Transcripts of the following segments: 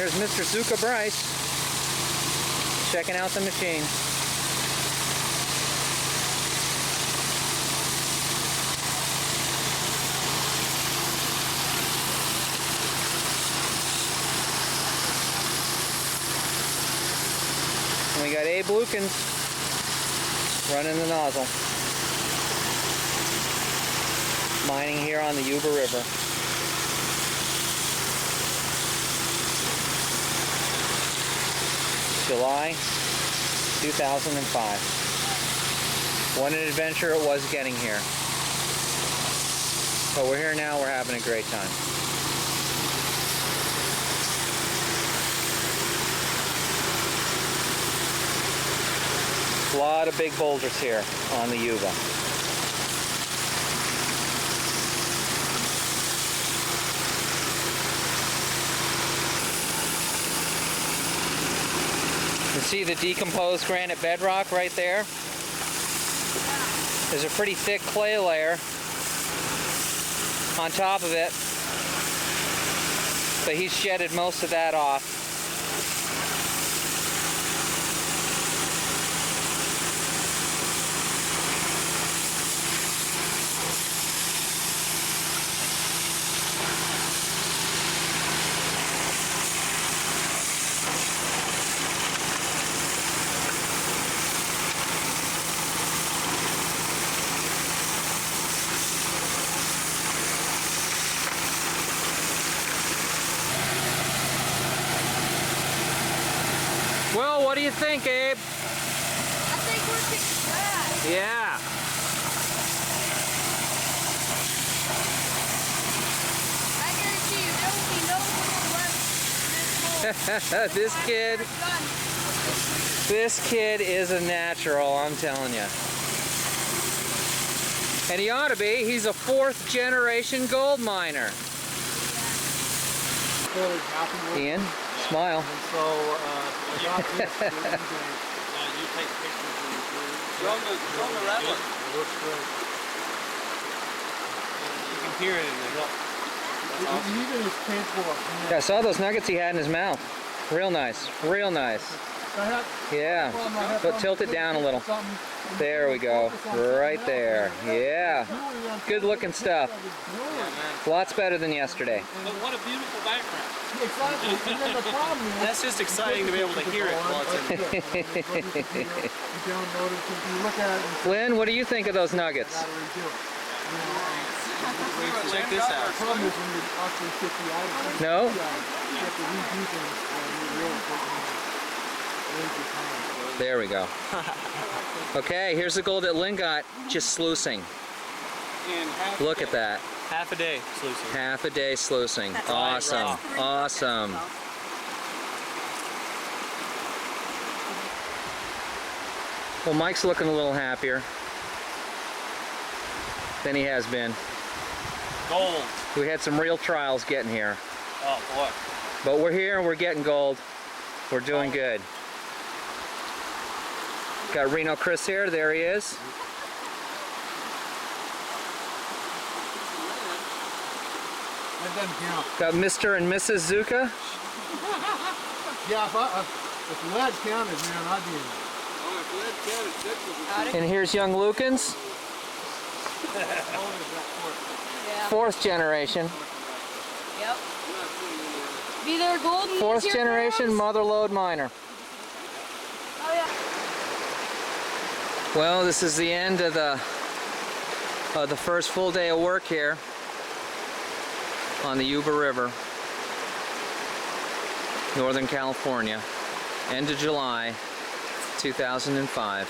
There's Mr. Zuka Bryce checking out the machine. And we got Abe Lukens running the nozzle. Mining here on the Yuba River. July 2005. What an adventure it was getting here. But we're here now, we're having a great time. A lot of big boulders here on the Yuba. You see the decomposed granite bedrock right there? There's a pretty thick clay layer on top of it, but he's shedded most of that off. Well, what do you think, Abe? I think we're kicking back. Yeah. I guarantee you there will be no more left in This kid is a natural, I'm telling you. And he ought to be. He's a 4th generation gold miner. Ian, smile. And so, I got this. You take pictures of the rattler. It looks great. You can hear it in there. Awesome. Even is capable of. Yeah, I saw those nuggets he had in his mouth. Real nice, real nice. Yeah, but tilt it down a little. There we go, right there. Yeah, good looking stuff. Lots better than yesterday. But what a beautiful background. That's just exciting to be able to hear it while it's in there. Lynn, what do you think of those nuggets? Check this out. No? There we go. Okay, here's the gold that Lynn got just sluicing. Look at that. Half a day sluicing. Half a day sluicing. Awesome. Awesome. Well, Mike's looking a little happier than he has been. Gold. We had some real trials getting here. Oh, boy. But we're here and we're getting gold. We're doing good. Got Reno Chris here. There he is. Got Mr. and Mrs. Zuka. Yeah, if lead counted, man, I'd be in it. Oh, if lead counted, And here's young Lukens. yeah. 4th generation. Yep. Be there golden. 4th generation mother lode miner. Oh yeah. Well, this is the end of the first full day of work here on the Yuba River, Northern California. End of July 2005.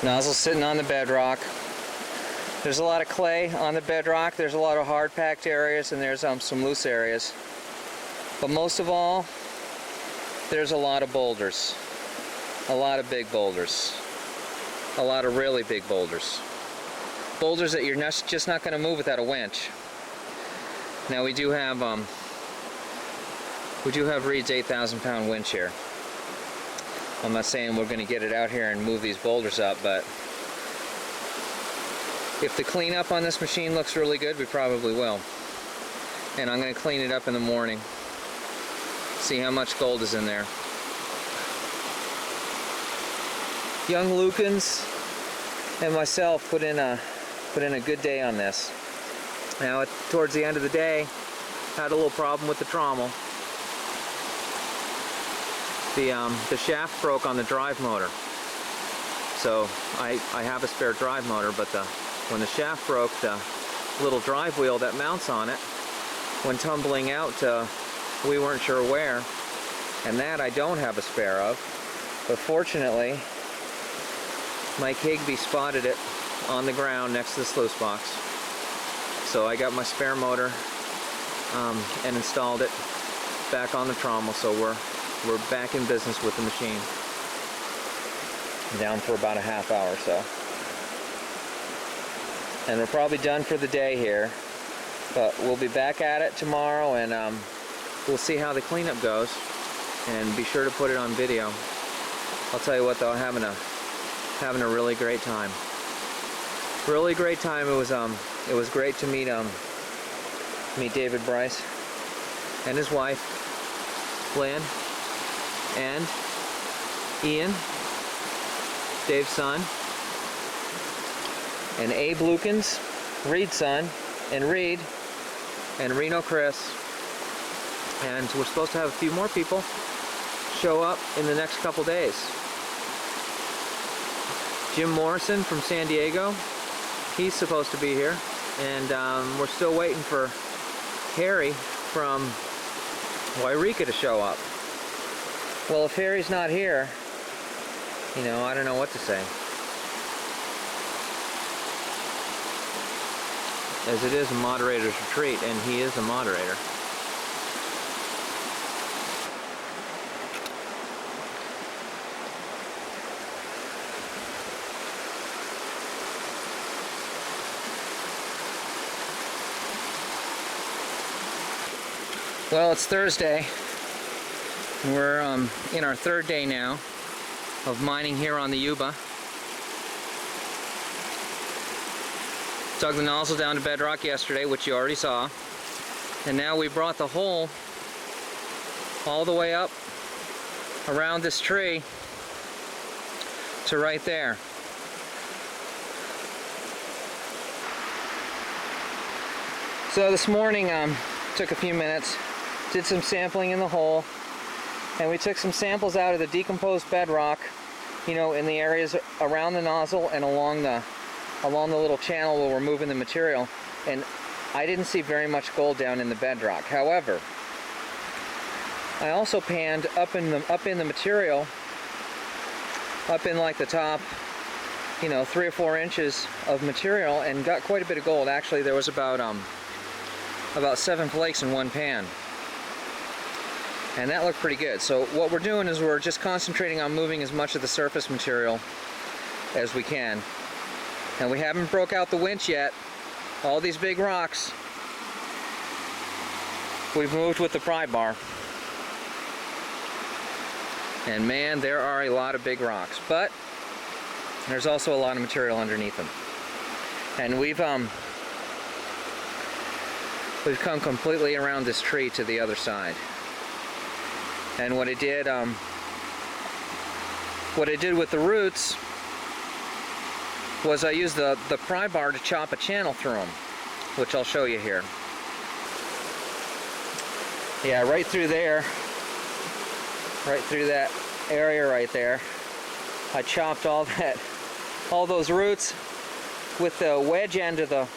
Nozzle sitting on the bedrock. There's a lot of clay on the bedrock. There's a lot of hard packed areas and there's some loose areas. But most of all, there's a lot of boulders. A lot of big boulders. A lot of really big boulders. boulders that you're just not going to move without a winch. Now we do have Reed's 8,000-pound winch here. I'm not saying we're going to get it out here and move these boulders up, but if the cleanup on this machine looks really good, we probably will. And I'm going to clean it up in the morning. See how much gold is in there. Young Lukens and myself put in a good day on this. Now towards the end of the day, had a little problem with the trommel. The shaft broke on the drive motor. So I have a spare drive motor, but when the shaft broke, the little drive wheel that mounts on it, when tumbling out, we weren't sure where, and that I don't have a spare of. But fortunately, Mike Higbee spotted it on the ground next to the sluice box. So I got my spare motor and installed it back on the trommel, so we're back in business with the machine. Down for about a half hour or so. And we're probably done for the day here, but we'll be back at it tomorrow, and we'll see how the cleanup goes, and be sure to put it on video. I'll tell you what though, having a really great time. Really great time. It was great to meet David Bryce and his wife Lynn, and Ian, Dave's son, and Abe Lukens, Reed's son, and Reed, and Reno Chris. And we're supposed to have a few more people show up in the next couple days. Jim Morrison from San Diego, he's supposed to be here. And we're still waiting for Harry from Wairika to show up. Well, if Harry's not here, you know, I don't know what to say. As it is a moderator's retreat, and he is a moderator. Well, it's Thursday. We're in our third day now of mining here on the YUBA. Dug the nozzle down to bedrock yesterday, which you already saw. And now we brought the hole all the way up around this tree to right there. So this morning, took a few minutes, did some sampling in the hole, and we took some samples out of the decomposed bedrock, you know, in the areas around the nozzle and along the little channel where we're moving the material. And I didn't see very much gold down in the bedrock. However, I also panned up in the material, up in like the top, you know, 3 or 4 inches of material, and got quite a bit of gold. Actually, there was about 7 flakes in one pan. And that looked pretty good. So what we're doing is we're just concentrating on moving as much of the surface material as we can. And we haven't broke out the winch yet. All these big rocks we've moved with the pry bar. And man, there are a lot of big rocks, but there's also a lot of material underneath them. And we've come completely around this tree to the other side. And what I did with the roots was I used the pry bar to chop a channel through them, which I'll show you here. Yeah, right through there, right through that area right there, I chopped all those roots with the wedge end of the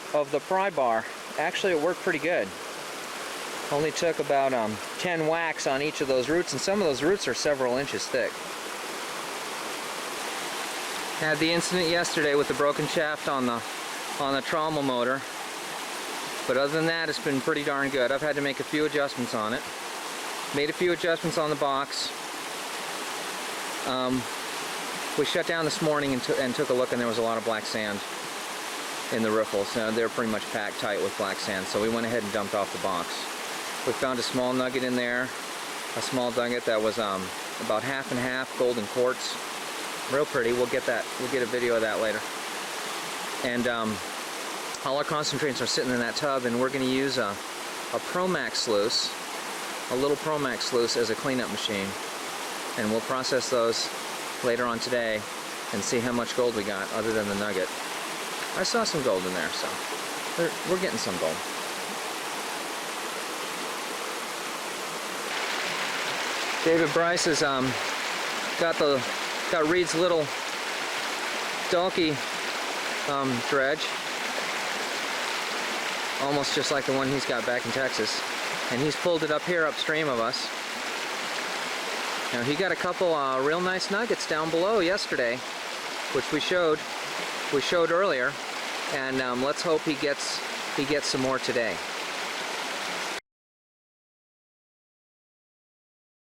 pry bar. Actually, it worked pretty good. Only took about 10 whacks on each of those roots, and some of those roots are several inches thick. Had the incident yesterday with the broken shaft on the trommel motor, but other than that, it's been pretty darn good. I've had to make a few adjustments on it. Made a few adjustments on the box. We shut down this morning and took a look, and there was a lot of black sand. in the riffles. They're pretty much packed tight with black sand, so we went ahead and dumped off the box. We found a small nugget in there, a small nugget that was about half and half golden quartz. Real pretty. We'll get a video of that later. And all our concentrates are sitting in that tub, and we're going to use a Promax sluice, a little Promax sluice as a cleanup machine. And we'll process those later on today and see how much gold we got other than the nugget. I saw some gold in there, so we're getting some gold. David Bryce has got Reed's little donkey dredge, almost just like the one he's got back in Texas, and he's pulled it up here upstream of us. Now he got a couple real nice nuggets down below yesterday, which we showed earlier, and let's hope he gets some more today.